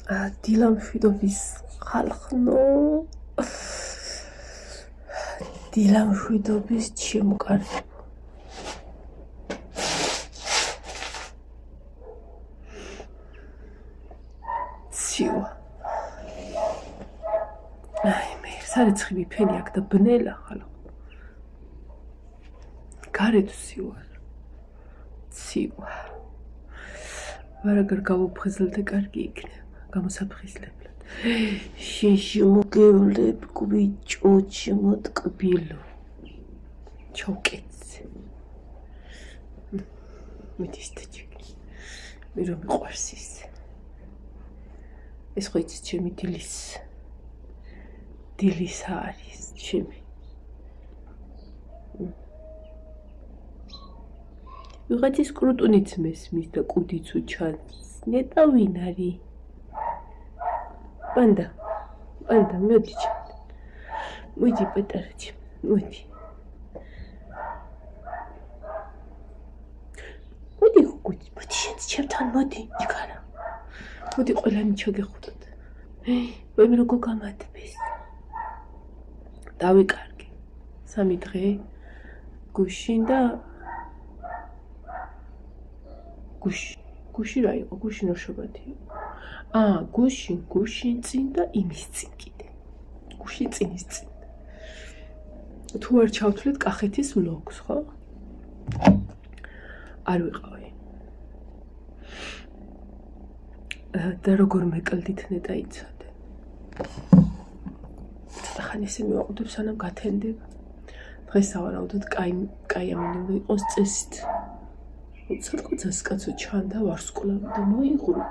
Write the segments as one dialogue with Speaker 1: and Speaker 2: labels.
Speaker 1: დილამშვიდობის ხალხო, დილამშვიდობის შემოკარებო. ცივა. მე სარეცხილი ფენი აქ და ბნელა ხალხო. გარეთ ცივა. ვარაგარ გავუფხიზლდე კარგი იქნება. გამოსაფხიზლებლად. შენში მოგევლებ კვიჭო შემოტკბილო. ჩავკეთე. მიდის დაჭიქი. მე რომ მიყვარს ის. ეს ხო იცი ჩემი დილის არის ჩემი. ვიღაცის კრუტუნიც მესმის და კუდიც უჩანს. ნეტა ვინ არის? პანდა, მოდი ჩემ. მოდი პატარა ჩემ, მოდი. მოდი გუგი, მოდი შენც ჩემთან მოდი, იქარა. მოდი ყველანი ჩაგეხუტოთ. მე როგორ გამათბეს. დავიკარგე. 3 დღე გუშინ და გუში რა იყო? გუშინ ორშაბათი იყო. გუშინ წინ და იმის წინ კიდე. გუშინ წინის წინ. თუ არ ჩავთვლით კახეთის ვლოგს, ხო? არ ვიყავი. და როგორ მეკლდით ნეტა იცოდე. ხან ისე მივაყუდებ სანამ გათენდება. დღეს სავარაუდოდ კაი ამინდა იყოს წესით. ცოტა კაცო ჩანდა ვარსკვლავი და მოიღრუა.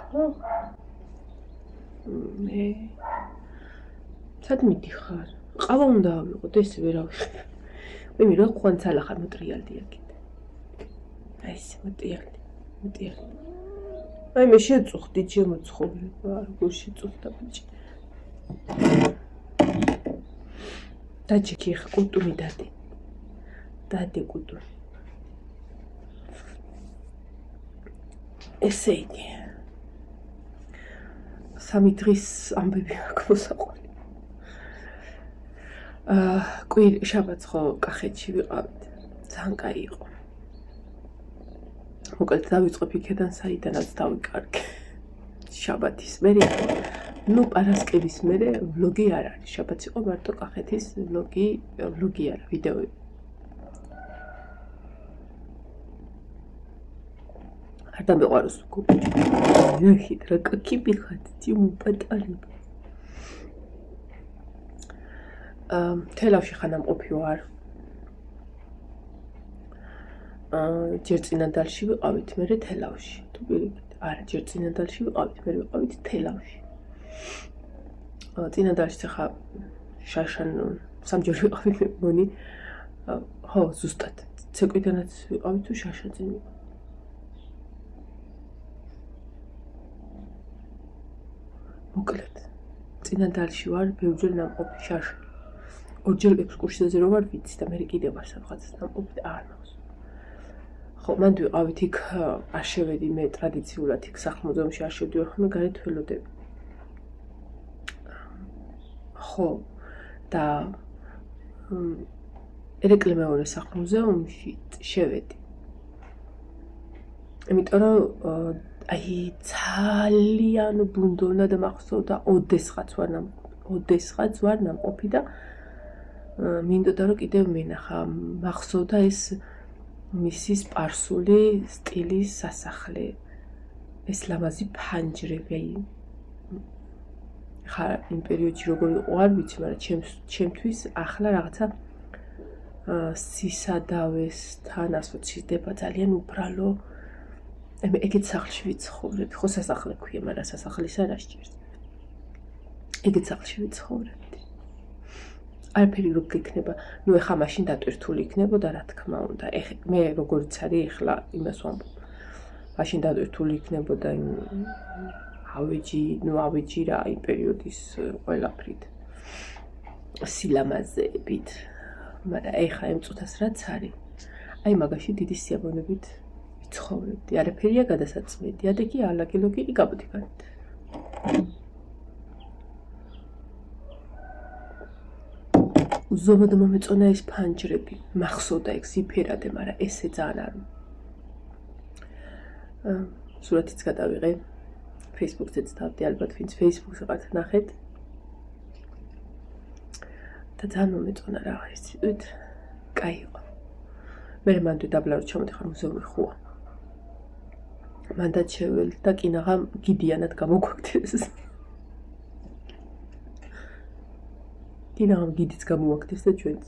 Speaker 1: მე სად მიდიხარ? ყავა უნდა ავიღოთ, ესე ვერავიხარ. მე რა ყვანცალა ხარ მოტრიალდია კიდე. აი ეს მოტრიალდი. აი მე შეწუხდი ჩემო ცხოვრება, როგორ შეწუხდა ბიჭი. დაჭიქი კუტუმი დადე კუტუმი. ესე იგი. 3 დღის ამბები აქვს მოსაყვანი. შაბათს ხო კახეთში ვიყავით. ძალიან კაი იყო. მოკლედ დავიწყებ იქიდან საიდანაც დავიკარგე. შაბათის მერე, პარასკევის მერე ვლოგი არ არის. შაბათს იყო მარტო კახეთის ვლოგი არა, ვიდეო. არ დამეყვაროს გუგი. ნახეთ რა კაკი მიხათ, თიმ პატარები. თელავში ხანამყოფი ვარ. ჯერ წინანდალში ვიყავით, მერე თელავში. თუ პირიქით, არა, ჯერ წინანდალში ვიყავით, მერე ვიყავით თელავში. წინანდალში ხა შაშან სამჯერ ვიყავით, მე მგონი. ხო, ზუსტად. ცეკვიდანაც ვიყავით თუ შაშა წინ ვიყავით. მოკლედ, წინანდალში ვარ, ბევრჯერ ნამყოფი შაშა. ორჯერ ექსკურსიაზე რო ვარ ვიცი და მე კიდე ვარ სადღაც ნამყოფი და არ მახსოვს. ხო, მანდ ვიყავით იქ არ შევედი მე ტრადიციულად იქ სახლ-მუზეუმში არ შევდივარ ხოლმე, გარეთ ველოდები. ხო, და ერეკლე მეორე სახლ-მუზეუმში შევედი. იმიტომ რომ აი ძალიან ბუნდოვნა და მახსოვდა ოდესღაც ვარ ნამყოფი და მინდოდა რომ კიდევ მენახა. მახსოვდა ეს მისის სპარსული სტილის სასახლე. ეს ლამაზი ფანჯრები. ხა იმ პერიოდში როგორ იყო არ ვიცი, მაგრამ ჩემთვის ახლა რაღაცა სისადავესთან ასოცირდება ძალიან უბრალო. მე ეგეთ სახლში ვიცხოვრები, ხო სასახლე ქვია, მაგრამ სასახლის არ ასჭირს. ეგეთ სახლში ვიცხოვრებდი. არაფერი რო გექნება, ეხა მაშინ დატვირთული იქნებოდა, რა თქმა უნდა. მე როგორც არის ეხლა იმას ვამბობ. მაშინ დატვირთული იქნებოდა იმ ავეჯი რა იმ პერიოდის ყველაფრით. სილამაზეებით. მაგრამ ეხა იმ წუთას რაც არის, აი მაგაში დიდი სიამოვნებით ცხოვრობდი. არაფერია გადასაწმედი. ადეგი ალაგელოგი იკაბოდი გარეთ. ზომად მომეწონა ეს ფანჯრები, მახსოვდა ეგ სიფერადე, მაგრამ ესე ძალიან არ. სურათიც გადავიღე, Facebook-ზე წავდი, ალბათ ვინც Facebook-ზე ყავთ ნახეთ. და ძალიან მომეწონა რა ეს ცივით. კაი იყო. მე მანდ დაბლა რომ ჩამოდიხარ მუზეუმი ხუა. მანდაც შევლი და კინაღამ გიდიანად გამოგვაქდეს. კინაღამ გიდიც გამოაქდეს და ჩვენც.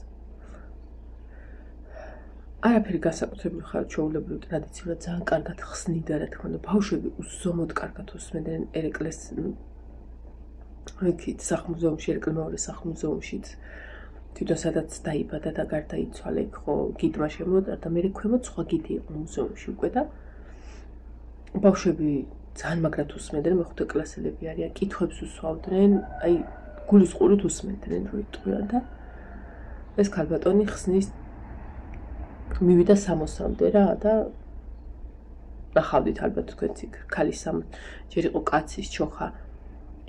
Speaker 1: არაფერი განსაკუთრებული ხარ ჩვეულებრივ ტრადიციულად ძალიან კარგად ხსნიდა რა თქმა უნდა ბავშვები უზომოდ კარგად უსმენდნენ ერეკლეს იქით სახლ-მუზეუმში ერეკლე მეორე სახლ-მუზეუმშიც თვითონ სადაც დაიბადა და გარდაიცვალა იქ ხო გიდმა შემოდარდა მე ქვემოთ სხვა გიდი იყო მუზეუმში უკვე და ბავშვები ძალიან მაგრად უსმენდნენ მეხუთე კლასელები არიან კითხვებს უსვავდნენ აი გულისყურით უსმენდნენ რო იტყვიან და ეს ქალბატონი ხსნის მივიდა 60-მდე რა და ნახავდით ალბათ თქვენც იქ ქალის ჯერ იყო კაცის ჩოხა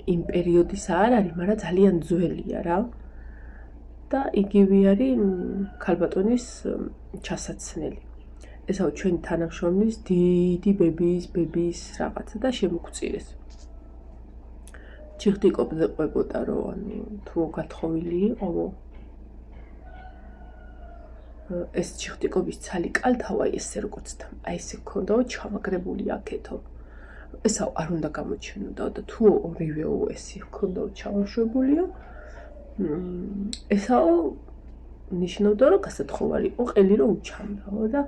Speaker 1: იმ პერიოდის არ არის, მაგრამ ძალიან ძველია რა და იგივე არის ქალბატონის ჩასაცნელი. ესაო ჩვენი თანამშრომლის დიდი ბების რაღაცა და შემოგვწირეს. ჩიხტიკობზე ყვებოდა რომ ანუ თუ გათხოვილი იყო ეს ჩიხტიკობის ცალი კალთავა ესე როგორც აი ესე ქონდაო ჩამაგრებული აქეთო. ესაო არ უნდა გამოჩენოდაო და თუ ორივეო ესე ქონდაო ჩამოშვებულიო ესაო ნიშნავდა რომ გასათხოვარი იყო ყელი რომ უჩამდაო და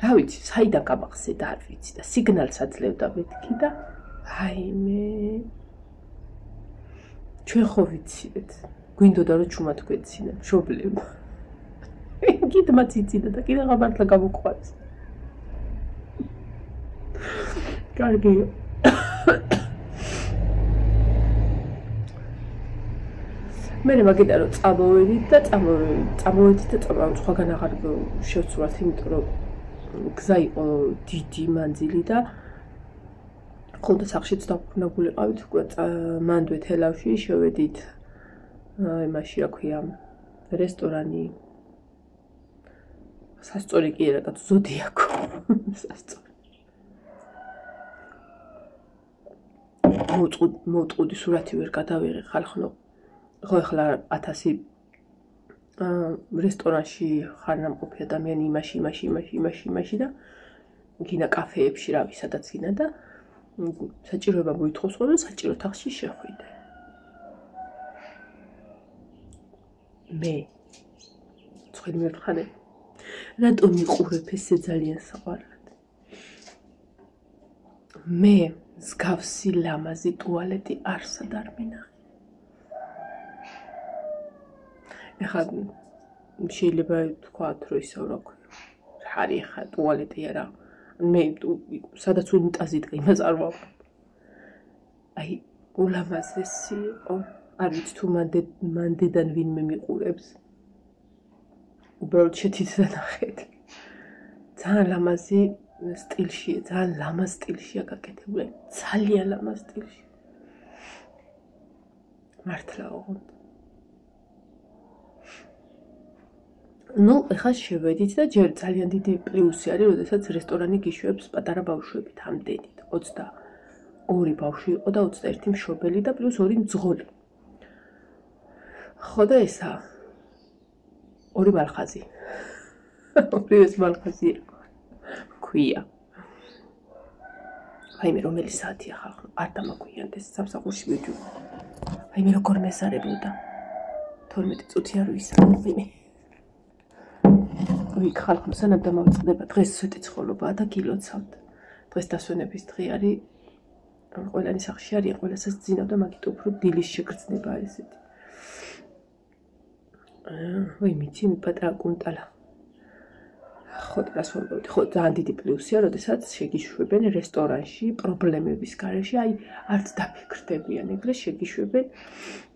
Speaker 1: რა ვიცი საიდან გამახსენდა არ ვიცი და სიგნალს აძლევდა მეთქი და აიმე ჩვენ ხო ვიცით გვინდოდა რომ ჩუმად გვეცინა მშობლებმა გიდმა ციციდა და კიდე მართლა გამოყვარეს კარგი მე მაგიდა რომ წამოვედით და წამოვედით და სხვაგან აღარ შევცვლათ იმიტომ რომ გზა იყო დიდი მანძილი და ხოლმე სახლშიც დაბრუნებულიყავით უკვე მანდვე თელავში შევედით იმაში რა ქვია რესტორანი სასწორი კი რაღაც ზოდიაკო სასწორი მოვწყუდი სურათი ვერ გადავიღე ხალხნო ხო ახლა 1000 რესტორანში ხარნამყოფი ადამიანი იმაში და გინა კაფეებში რავი სადაც გინა და საჭიროება მოითხოვს ხოლმე საჭირო თახში შეხვიდე მე ცხელი მერხანე რატომ მიყურებ ესე ძალიან საყვარლად მე მსგავსი ლამაზი ტუალეტი არსად არ მინახე ეხლა შეიძლება თქვათ რომ ისევ რა ქვია რა არის ხა ტუალეტი არა მე სადაც უნიტაზი დგა იმას არ ვაყრობ აი ულამაზესი იყო არ ვიცი თუ მანდედან ვინმე მიყურებს უბრალოდ შეთით და ნახეთ ძალიან ლამაზი სტილშია ძალიან ლამაზ სტილშია გაკეთებული ძალიან ლამაზ სტილში მართლა ოღონდ ну, ეხლა შევედით და ჯერ ძალიან დიდი პლუსი არის, როდესაც რესტორანი გიშვებს პატარა ბავშვებით ამდენით. 22 ბავშვი იყო და 21 მშობელი და პლუს 2 მძღოლი. ხო და ესა 2 მალხაზი. 2 მალხაზი ქვია. აი მე რომელი საათია ხალხო? არ დამაგვიანდეს სამსახურში ვიჯუ. აი მე როგორ მესარებოდა. 12 წუთი არ ვისაუბრე. იქ ხალხმა სანამ დამავიწყდება დღეს სვეტიცხოვლობაა და გილოცავთ. დღეს დასვენების დღე არის. ყველანი სახლში არიან, ყველასაც ძინავდა, მაგით უფრო დილის შეგრძნება ესეთი. ვაი მიცი პატარა კუნტალა. ხო, რას ვამბობდი? ხო, ძალიან დიდი პლუსია, როდესაც შეგიშვებენ რესტორანში, პრობლემების გარეშე, აი არც დაფიქრდებიან, ეგრე შეგიშვებენ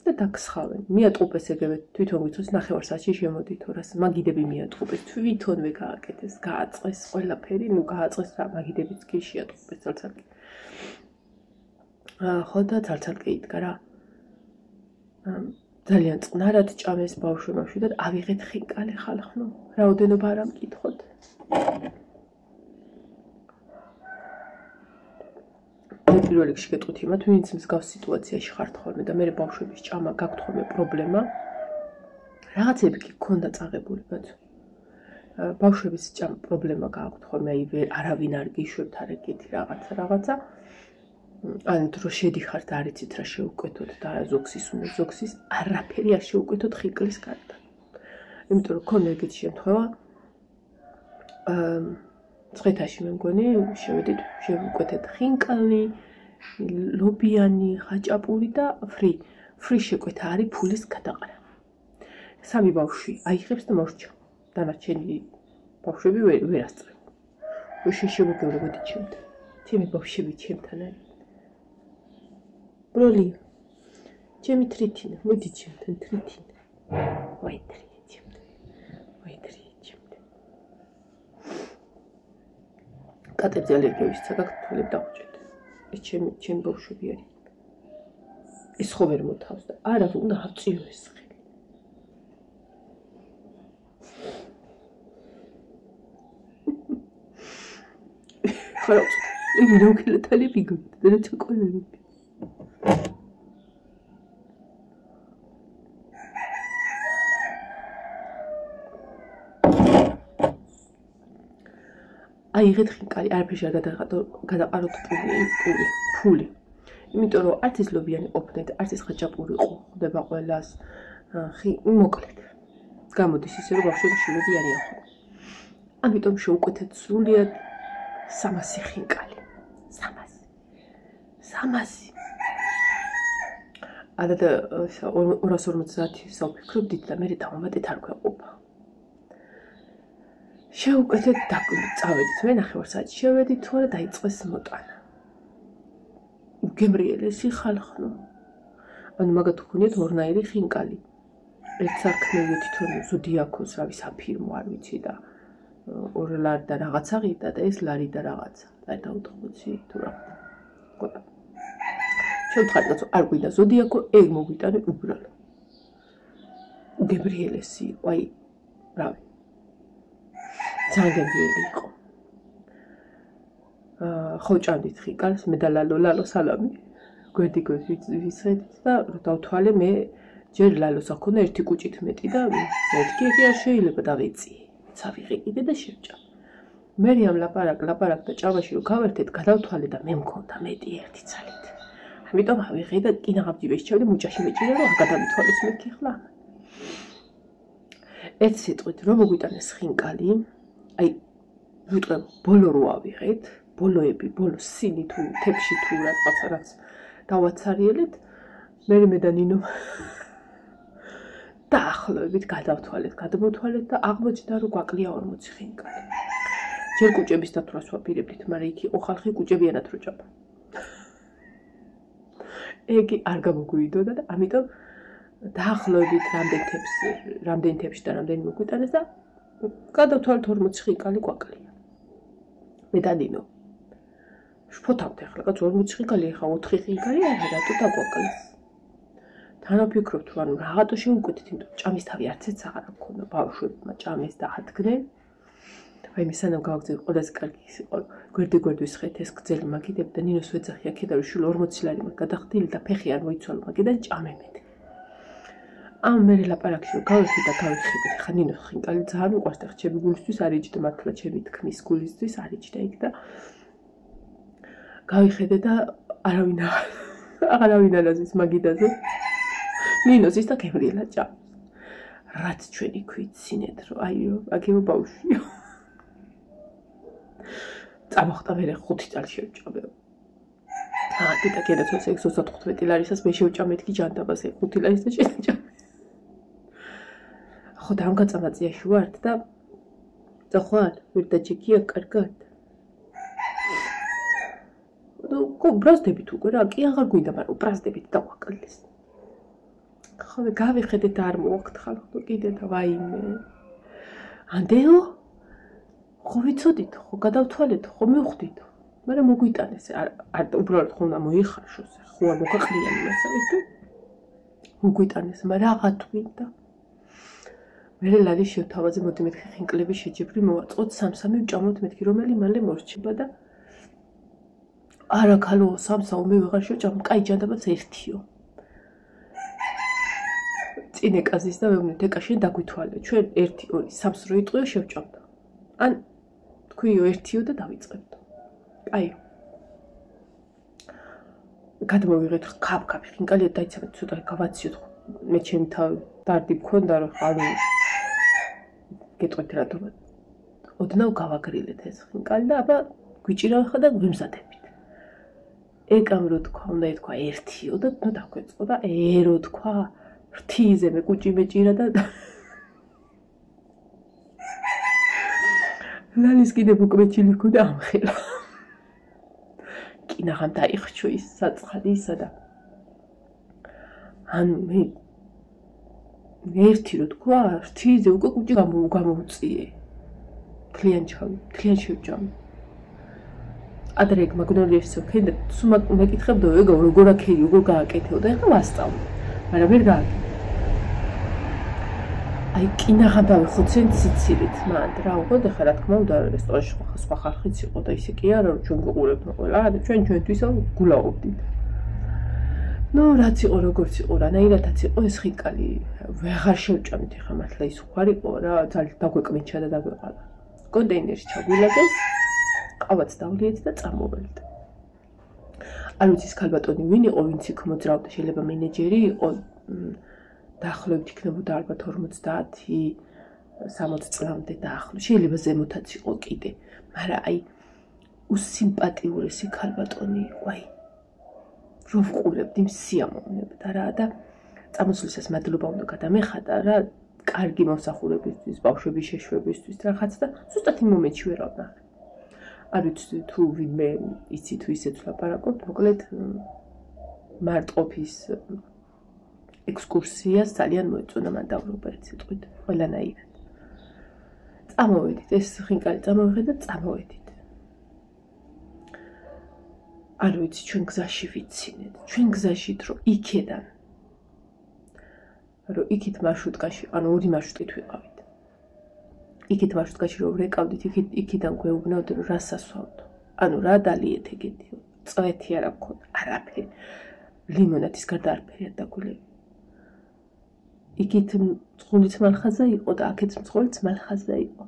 Speaker 1: და დაგსხავენ. მიატყუპეს ეგრევე თვითონ ვიცოს ნახევარსაათში შემოდით ორას. მაგიდები მიატყუპეს, თვითონვე გააკეთეს, გააწყეს ყველაფერი, ნუ გააწყეს რა, მაგიდებიც კი შეატყუპეს ცალ-ცალკე. ხო და ცალ-ცალკე იდგა რა. ძალიან წნარად ჭამეს ბავშვებმა შვიდად ავიღეთ ხინკალი ხალხო რაოდენობა არ ამკითხოთ პირველ რიგში გეტყვით იმათ ვინც მსგავს სიტუაციაში ხართ ხოლმე და მე ბავშვების ჭამა გაქვთ ხოლმე პრობლემა რაღაცები კი გქონდა წაღებული ბაცო ბავშვების ჭამა პრობლემა გაქვთ ხოლმე აი არავინ არ გიშვებთ არ ეგეთი რაღაცა ან დრო შედიხართ არ იცით რა შეუკვეთოთ და ზოქსის უნდა ზოქსის არაფერი არ შეუკვეთოთ ხინკლის გარდა იმიტომ რომ ქონდა ეგეთი შემთხვევა წვეთაში მე მგონი შევედით შევუკვეთეთ ხინკალი ლობიანი ხაჭაპური და ფრი შეკვეთა არის ფულის გადაყარა სამი ბავშვი აიღებს და მოსჭა დანარჩენი ბავშვები ვერ ასწრებ უშენ შემოგევლებოდი ჩემთან ჩემი ბავშვები ჩემთან არის ბროლი ჩემი თრითინა მოდი ჩემთან თრითინა ვაი კატებზე ალერგიისცა გაქვთ თვალები დაუჭერთ ეს ჩემი ბავშვები არის ეს ხო ვერ მოთავს და არა უნდა ავწიო ეს ხელი ხარო იგი როქელა თალები გქონდა და რა ჩაკოლები აიღეთ ხინკალი არაფერში არ გადაყაროთ ფული იმიტომ რომ არც ის ლობიანი ყოფნით არც ის ხაჭაპური ხვდება ყველას მოკლედ გამოდის ისე რომ ბავშვები შვილები არიან ხო ამიტომ შევუკვეთეთ სრულიად 300 ხინკალი 300 არა და 250 საუბრობდით და მე დავამატეთ არ გვეყოფა შევუკვეთეთ და წავედით მე ნახევარსაათი შევედით თუ არა დაიწყეს მოტანა უგემრიელესი ხალხო ანუ მაგათ გქონიათ ორნაირი ხინკალი ერთ სარკმელია თვითონ ზოდიაქოს რავი საფირმო არ ვიცი და ორ ლარი და რაღაცა ღირდა და ეს ლარი და რაღაცა და 80 თუ რა შევთხარდაც არ გვიდა ზოდიაქო ეგ მოგვიტანე უბრალო უგემრიელესი აი რავი ძალიან იყო. ხო ჭამდით ხინკალს მე და ლალო სალამი. გვერდი ვისხედით და დავთვალე მე ჯერ ლალოს აქ ერთი კუჭით მეტი და მეთქი ეგ არ შეიძლება დავიწი. წავიღე კიდე და შევჭამ. მე რიამ ლაპარაკ და ჭამაში რომ გავერთეთ გადავთვალე და მე მქონდა მეტი ერთი ცალით. ამიტომ ავიღე და კინაღაბჯი ვეშჩავდი მუჭაში მეჭირე რომ გადამითვალოს მეთქი ხლა. ერთ სიტყვით რომ მოგვიტანეს ხინკალი აი ვიტყვე ბოლო რო ავიღეთ ბოლოები ბოლო სინი თუ თებში თუ რაღაც დავაცარიელეთ მე და ნინო დაახლოებით გადავთვალეთ და აღმოჩნდა რომ გვაკლია 40 ხინკალი ჯერ კუჭების დათვლას ვაპირებდით მაგრამ იქ იყო ხალხი კუჭებიანად რო ჭამდა ეგი არ გამოგვიდოდა და ამიტომ დაახლოებით რამდენ თებში და რამდენი მოგვიტანეს და გადავთვალეთ 40 ხინკალი გვაკლია მე და ნინო შფოთავთ ახლა კაც 40 ხინკალი ახლა 4 ხინკალი არა რატო დაგვაკლეს თან ვფიქრობთ რომ ანუ რაღაცა შევუკვეთით იმიტომ ჭამის თავი არც ეც აღარ მქონდა ბავშვებმა ჭამეს და ადგნენ აი მე სანამ გავაგზავნე ყველაზე კარგი ის იყო გვერდი ვისხეთ ეს გძელი მაგიდებ და ნინოს ვეძახი აქედან რომ შვილ 40 ლარი მაგ გადახდილი და ფეხი არ მოიცვალო მაგიდან ჭამე მე ამ მე ლაპარაკში რომ გავიხდი და გავიხდი ხა ნინოს ხინკალი ძალიან უყვარს და ჩემი გულისთვის არიჯდა მართლა ჩემი თქმის გულისთვის არიჯდა იქ და გავიხედე და არავინ არაზის მაგიდაზე ნინოს ის და გემრიელა ჭამს რაც ჩვენი ქვიცინეთ რომ აიო აგეო ბავშვიო წამოხდა მე 5 წელი შევჭამე და კიდეც 615 ლარისას მე შევჭამე თქი ჯანდაბაზე 5 ლარის და შეჭამე ხო და ამ გაწამაწიაში ვართ და ხვალ ვერ დაჭიქია კარგად ხო ბრაზდებით უკვე რა კი აღარ გვინდა მაგრამ ბრაზდებით დავაკლეს ხო და გავიხედე და არ მოვახთხარ ხო კიდე და ვაიმე ანდეო ხო ვიცოდით ხო გადავთვალეთ ხო მივხვდით მაგრამ მოგვიტანეს არ უბრალოდ ხო უნდა მოიხარშოს ხო არ მოხაყრიან მასალით უგვიტანეს, მაგრამ რაღა თქვინდა. მე ლალის შევთავაზე მოდი მეთქი ხინკლები შეჯებრი მოვაწყოთ 3-3 ვჭამოთ მეთქი რომელი მალე მორჩება და არა ქალო 3-3 მე ვეღარ შევჭამ, კაი ჯანდაბაც ერთიო. წინ ეკაზის და მეუბნე დეკაში დაგვითვალე, ჩვენ 1-2-3 რო იტყვიო შევჭამდა. ან თქვიო ერთიო და დავიწყებდო. კაი. გადმოვიღეთ ხაფ-ხაფი ხინკალი დაიცავთ ცოტა გავაციოთ მე ჩემი თავი დარდი მქონდა რომ ანუ გეტყვით რატომ ოდნავ გავაგრილეთ ეს ხინკალი და აბა გვიჭირავ ხა და გვიმზადებით ეკამ რო თქვა უნდა ეთქვა ერთიო და ნუ დაგვეწყო და ერო თქვა რთიზე მე კუჭი მეჭირა და ლალის კიდე უკმეჩილი ქონდა ამხელა კინაღამ დაიხჩო ის საწყალი ისა და ანუ მე ერთი რო თქვა რთიზე უკვე კუჭი გამოუწიე თლიან შევჭამ ადრე მაგნოლიეს ვქენდა სულ მეკითხებდო ეგ როგორ აქეი როგორ გააკეთეო და ეხლა ვასწავლე მაგრამ ვერ გააკეთე აი კინაღამ დავიხოცენ ციცილით მანდ რა უყოდ ახლა რა თქმა უნდა რესტორანში სხვა ხალხიც იყო და ისე კი არა რომ ჩვენ გიყურებთ ყველა და ჩვენთვის გულაობდით ნუ რაც იყო როგორც იყო რანაირადაც იყო ეს ხინკალი ვეღარ შევჭამთ ახლა მართლა ის უხარ იყო რა ძალიან დაგვეკმეჩა და დაგვეყალა კონტეინერში ჩაგვილაგეს ყავაც დავლიეთ და წამოვალთ არ ვიცი ეს ქალბატონი ვინ იყო ვინც იქ მოძრაობდა შეიძლება მენეჯერი იყო დაახლოებით იქნებოდა ალბათ 50-60 წლამდე დაახლოებით შეიძლება ზემოთაც იყო კიდე მაგრამ აი უსიმპათიურესი ქალბატონი იყო აი რო ვყურებდი სიამოვნებდა რა და წამოსვლისას მადლობა უნდა გადამეხატა რა კარგი მომსახურებისთვის ბავშვების შეშვებისთვის რაღაცა და ზუსტად იმ მომენტში ვერ ავნახე არ ვიცი თუ ვინმე იცი თუ ისეც ლაპარაკობთ მოკლედ მარტყოფის ექსკურსიას ძალიან მოეწონა მან დავრობა ერთ სიტყვით ყველანაირად წამოვედით ეს ხინკალი წამოვიღეთ და წამოვედით არ ვიცი ჩვენ გზაში ვიცინეთ ჩვენ გზაში დრო იქედან რომ იქით მარშრუტკაში ანუ ორი მარშრუტით ვიყავით იქით მარშრუტკაში რომ ვეკავდით იქიდან გვეუბნებოდ რომ რა სასვავდო ანუ რა დალიეთ ეგეთიო წვეთი არა მქონდა არაფერი ლიმონადის გარდა არაფერი არ დაგულები იქით მწყულიც მალხაზა იყო და აქეთ მწყულიც მალხაზა იყო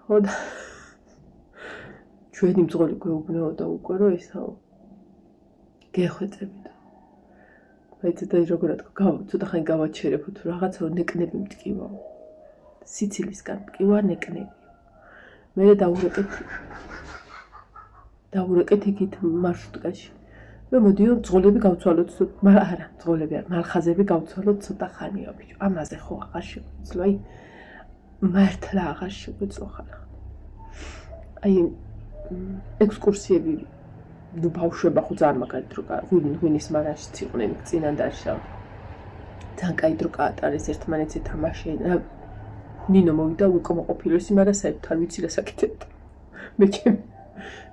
Speaker 1: ხო და ჩვენი მწყული გვეუბნებოდა უკვე რომ ესაო გეხვეწებით და როგორ თქვა ცოტა ხანი გავაჩერებ თუ რაღაცა ნეკნები მტკივაო სიცილისგან მტკივა ნეკნები მე დავურეკეთ იქით მარშრუტკაში მე მოდიო მწყულები გავცვალოთ არა მწყულები არა მალხაზები გავცვალოთ ცოტა ხანია ბიჭო ამაზე ხო აღარ შეგვეძლო აი მართლა აღარ შეგვეძლო ხალხ აი ექსკურსიები ნუ ბავშვება ხო ძალიან მაგარი დრო ღვინის მარანშიც იყვნენ წინანდარში ძალიან კაი დრო გაატარეს ერთმანეთზე თამაშენ ნინო მოვიდა უკმაყოფილესი მაგრამ საერთოდ არ ვიცი რა საკეთებდა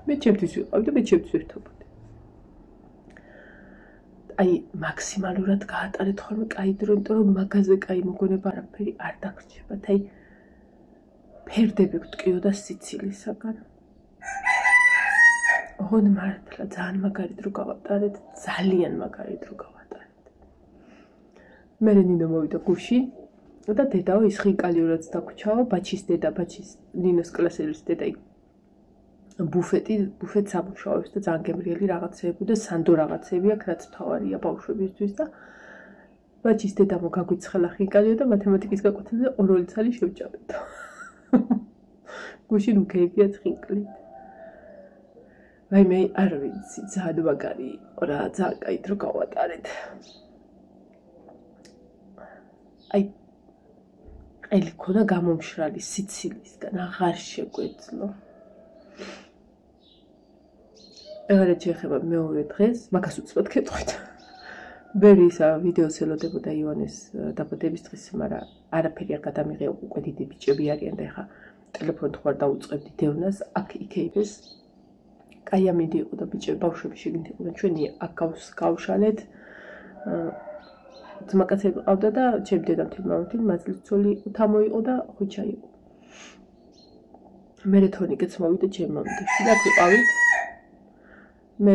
Speaker 1: მე ჩემთვის ვიყავი და მე ჩემთვის ერთობოდი აი მაქსიმალურად გაატარეთ ხოლმე კაი დრო იმიტომ რომ მაგაზე კაი მოგონება არაფერი არ დაგრჩებათ აი ფერდები გვტკიოდა სიცილისაგან ოღონდ მართლა ძალიან მაგარი დრო გავატარეთ ძალიან მაგარი დრო გავატარეთ მე ნინო მოვიდა გუში და დედაო ის ხინკალიურად დაგვრჩაო ბაჩის დედა ბაჩის ნინოს კლასელის დედა ბუფეტს ამუშავებს და ძალიან გემრიელი რაღაცეები და სანდო რაღაცეები აქვს რაც მთავარია ბავშვებისთვის და ბაჩის დედა მოგაგვიცხელა ხინკალიო და მათემატიკის გაკვეთილზე ორ ცალი შევჭამეთ გუში ნუ კეიფიათ ხინკლით მე არ ვიცი ძალიან მაგარი იყო რა ძალიან კაი დრო გავატარეთ აი ელი ქონა გამომშრალი სიცილისგან აღარ შეგვეძლო ეგრე შეიძლება მეორე დღეს მაგას უცბად გეტყვით ბევრი ისა ვიდეოს ელოდებოდა ივანეს დაბადების დღეს მაგრამ არაფერი არ გადამიღია უკვე დიდი ბიჭები არიან და ეხა ტელეფონით ხوار დაუწყებდი დევნას აქ იქეიფეს კაი ამინდი იყო და ბიჭები ბავშვები შეგნით იყვნენ ჩვენი აქ გავშალეთ ძმაკაცები ყავდა და ჩემი დედამთილი მამამთილი მაძლიცოლი თამოიყო და ხვიჩა იყო. მე თონიკეც მოვიდა ჩემი მამამდეში და ვიყავით. მე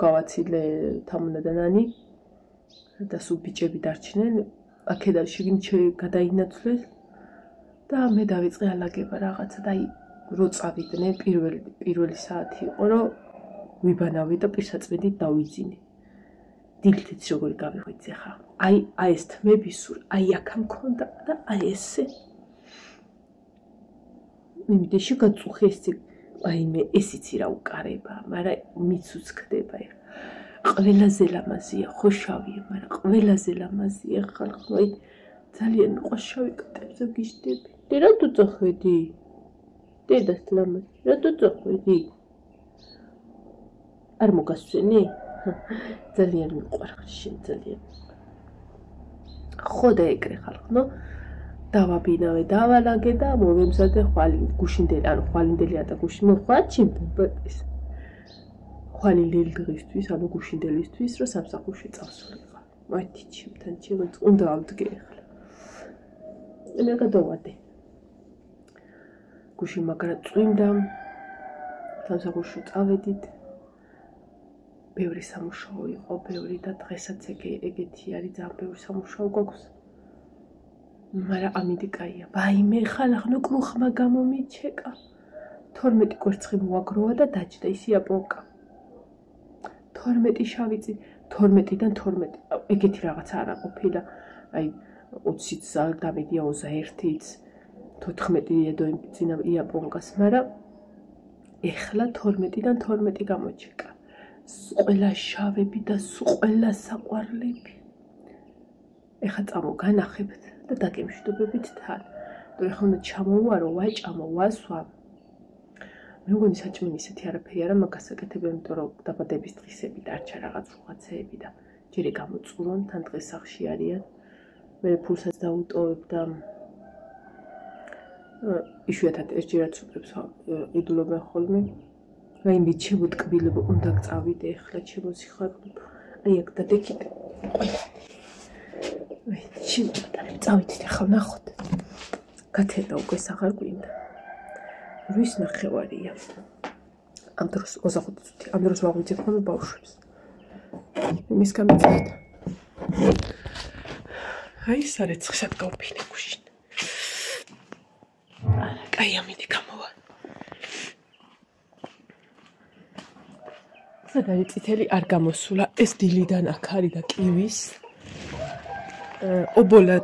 Speaker 1: გავაცილე თამუნა და ნანი და სულ ბიჭები დარჩნენ. აქედან შიგნით გადაინაცვლეს და მე დავიწყე ალაგება რაღაცა და რო წავიდნენ პირველი საათი იყო რომ ვიბანავი და პირსაწვიდით დავიძინე. დილით როგორი გავიღვიძე ხა. აი ეს თმები სულ აი აქა მქონდა და აი ესე. იმდეში გაწუხე ეს აი მე ეს იცი რა უკარება, მაგრამ მიც უცქდება ეხა. ყველაზე ლამაზია, ხოშავია, მაგრამ ყველაზე ლამაზია ხალხო. აი ძალიან მიყვაშავი კატებზე გიშდები. რა თუ წახვედი? დედას ლამაზი, რა თუ წახვედი? არ მოგასვენი? ძალიან მიყვარხარ შენ ძალიან. ხო და ეგრე ხალხო, დავაბინავე, დავალაგე და მოვემზადე გუშინდელი, ანუ ხვალინდელია და მოხვაჩიმდეს. ხვალინდელი დღისთვის, ანუ გუშინდელისთვის, რომ სამსახურში წავსულიყო. მათი ჩემთან ჩემს უნდა ავდგე ახლა. მე გადავადე. გუშინ მაგრა წვიმდა. სამსახურში წავედით. ბევრი სამუშაო იყო, ბევრი და დღესაც ეგეთი არის, ძალიან ბევრი სამუშაო გვაქვს. მაგრამ ამიდი კაია. ვაიმე ხალხო კრუხმა გამომიჩეკა. 12 კვერცხი მოაგროვა და დაჭდა ის იაპონკა. 12 შავიწი, 12-დან 12. ეგეთი რაღაცა არა ყოფილა. აი 20-იც დავიდია 21-იც, 14 ედოიმცინა იაპონკას, მაგრამ ეხლა 12-დან 12 გამოჩეკა. ყველა შავები და ყველა საყვარლები. ეხლა წამოგანახებთ და დაგემშვიდობებით თან. თუ ეხლა უნდა ჩამოვარო, ვაჭამო, ვასვა. მე მგონი საჭმელი ისეთი არაფერი არა მაგას აკეთებ, იმიტომ რომ დაბადების დღისები დარჩა რაღაც უღაცეები და ჯერ გამოწურონ, თან დღეს სახში არიან. მე ფულსაც დაუტოვებ და იშვიათად ერთჯერად სუპრებს იდულობენ ხოლმე. რაიმე ჩემო ტკბილებო უნდა წავიდე ახლა ჩემო სიხარული. აი აქ დადეკიდე. აი ჩემო წავიდეთ ახლა ნახოთ. გათენდა უკვე აღარ გვინდა. ვის ნახევარია. ამ დროს 25 წუთი. ამ დროს ვაღვიძებ ხოლმე ბავშვებს. იმის გამიწევთ. აი სარეცხისად გავფინე გუშინ. აი ამიდი გამოვა. სადარი წითელი არ გამოსულა, ეს დილიდან აქ არის და კივის. ობოლა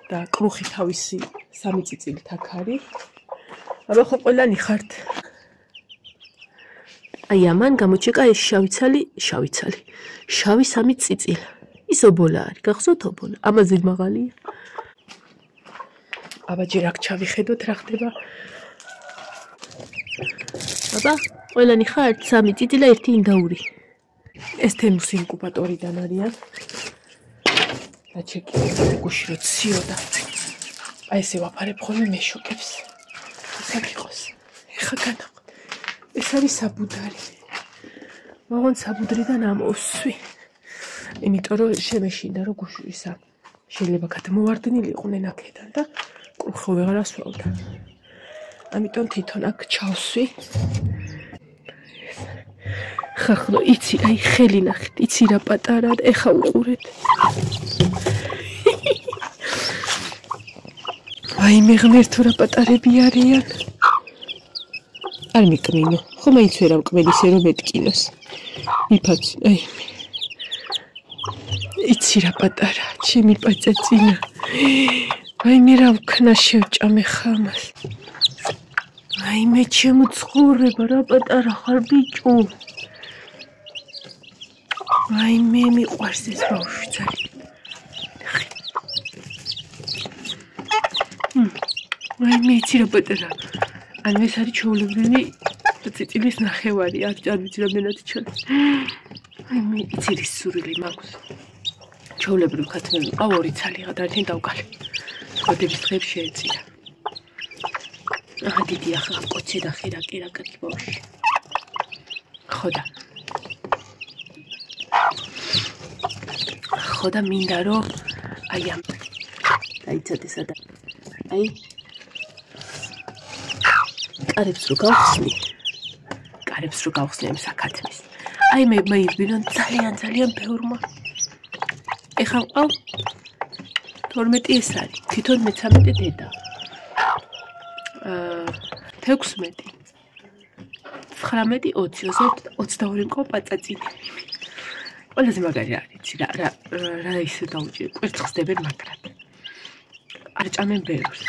Speaker 1: და კრუხი თავისი 3 წიწილით აქ არის. აბა ხო ყველანი ხართ. აი ამან გამოჩეკა ეს შავი 3 წიწილი. ის ობოლა არის, გახსოვთ ობოლა? ამაზე მაღალია. აბა ჯერ აქ ჩავიხედოთ რა ხდება. აბა ყველანი ხართ 3 წიწილი და 1 ინდაური. ეს თემუს ინკუბატორიდან არიან. და ჩეკი გუში რო ციოდა. აი ესე ვაფარებ ხოლმე მეშოკებს. ისე იყოს. ეხა განახო. ეს არის საბუდარი. მაგონ საბუდრიდან ამოსვი. იმიტომ რომ შემეშინდა რომ გუში ისა შეიძლება გადმოვარდნილი იყვნენ აქედან და კრუხო ვეღარ ასვავდა. ამიტომ თვითონ აქ ჩავსვი. ხახლო იცი აი ხელი ნახეთ, იცი რა პატარა და ეხა უყურეთ. აი მე ღმერთო რა პატარები არიან. არ მიკმინო, ხო მაინც ვერ ამკმელი ისე რომ მეტკინოს. მიფაც, აი იცი რა პატარა, ჩემი პაწაწინა. აი მე რა ვქნა შევჭამე ხამას. აი მე ჩემო ცხოვრება რა პატარა ხარ ბიჭო. აი მე მიყვარს ეს ბავშვი ძალიან. აი მე იცი რა პატარა. ანუ ეს არის ჩვეულებრივი წიწილის ნახევარი, არ ვიცი რა მენად ჩანს. აი მე იცი რის სურვილი მაქვს. ჩვეულებრივ ქათმები ყავ 2 ცალიღა და ერთին დავკალე. კოდების დღეებში შეეწირა. დიდი ახლა კოცი და ხირაკი რა კაცი ბავშვი. ხო და ხო და მინდა რომ აი ამ დაიცადე სადა აი კარებს რო გავხსნი ამ საქათმის აი მე მივიდნენ ძალიან ბევრმა ეხლა მყავ 12 ეს არის თვითონ მე-13 დედა 16 19 20 22 მყავ პაწაწინი ყველაზე მაგარი არის რა ისე დაუჭირე კვერცხს დებენ მაგრად არ ჭამენ ბევრს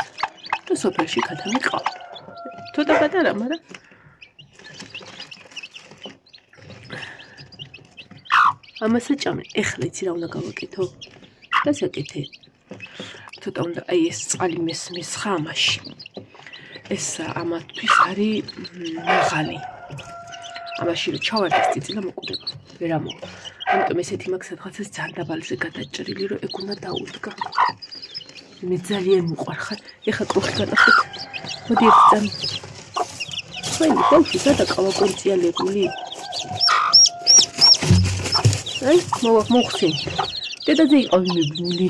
Speaker 1: და სოფელში ქათამი ყავ ცოტა პატარა მაგრამ ამასაც ჭამენ ეხლა იცი რა უნდა გავაკეთო და საკეთე ცოტა უნდა აი ეს წყალი მესხა ამაში ეს ამათვის არის მაღალი ამაში რომ ჩავარდეს წიწი და მოკვდება ვერ ამოვა ამიტომ ესეთი მაქვს სადღაცას ძალიან დაბალზე გადაჭრილი რომ ეგ უნდა დაუდგა მე ძალიან მიყვარხარ ეხლა კრუხი გადახეთ მოდი ერთ წამი ხელი ბავშვი გადაყავა კონციალებული აი მოხსენ დედაზე იყავი მიბნული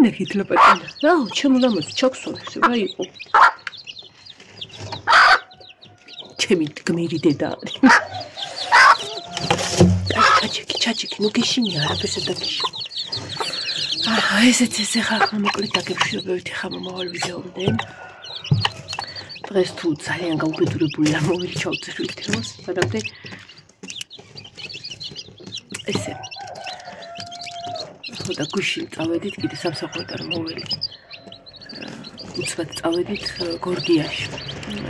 Speaker 1: ნახითლა პატარა რა ჩემო ლამაზ ჩაქსოვეს რა იყო ჩემი გმირი დედა ჩაჩიკი ნუ გიშინია არაფერს დაგიშინე ესეც ეს ახლა მოკლედ დაგეშვებოდი ხა მომავალ ვიდეომდე დღეს თუ ძალიან გაუგედურებულია მოვირჩავ ვიდეოს სადამდე ესე და გუშინ წავედით კიდე სამსახურიდან რომ მოველი უცბად წავედით გორგიაში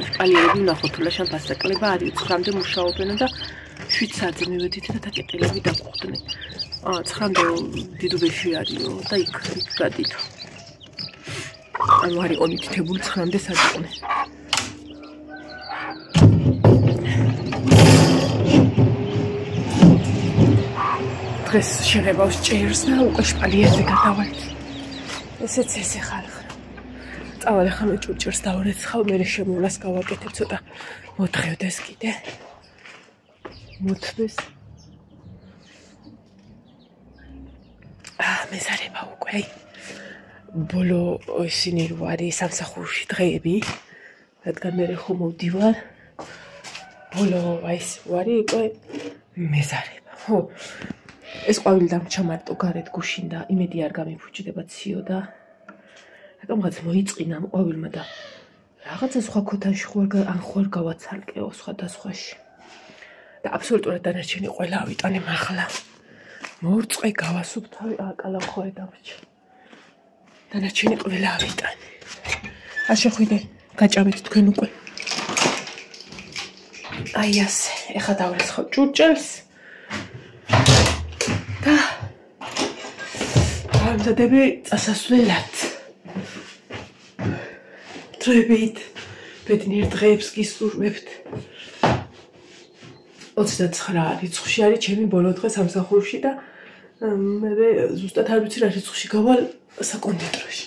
Speaker 1: შპალიერები ვნახოთ თუ ლაშან ფასაკლება არის 9-მდე მუშაობენ და 7 საათზე მივედით და დაკეტილები დაგვხვდნენ 9-მდე დიდუბეში არისო და იქ გადით ანუ არისო მითითებული 9-მდე სადიყვნენ დღეს შეგებავს ჭერს და უკვე შპალიერზე გადავალთ ესეც ესე ხალხი წავალ ახლა მე ჭურჭელს დავარეცხავ მე შემოვლას გავაკეთებ ცოტა მოთხევდეს კიდე მოთბეს მეზარება უკვე აი ბოლო ისინი რო არის სამსახურში დღეები რადგან მე ხომ მოვდივარ ბოლო აი ეს ვარი უკვე მეზარება ხო ეს ყვავილი დამრჩა მარტო გარეთ გუშინ და იმედი არ გამიფუჭდება ციო და რატომღაც მოიწყინა ამ ყვავილმა და რაღაცა სხვა ქოთანში ხوار გავაცალკეო სხვადასხვაში და აბსოლუტურად დანარჩენი ყველა ავიტანე მაღლა მორწყე გავასუფ თავი აკალახოე დამრჩა დანარჩენი ყველა ავიტანე არ შეხვიდე გაჭამეთ თქვენ უკვე აი ასე ეხა დავრეცხავ ჭურჭელს და ამზადები წასასვლელად დროებით ბედნიერ დღეებს გისურვებთ 29 რიცხვში არის ჩემი ბოლო დღე სამსახურში და მე ზუსტად არ ვიცი რა რიცხვში გავალ საკონდიტროში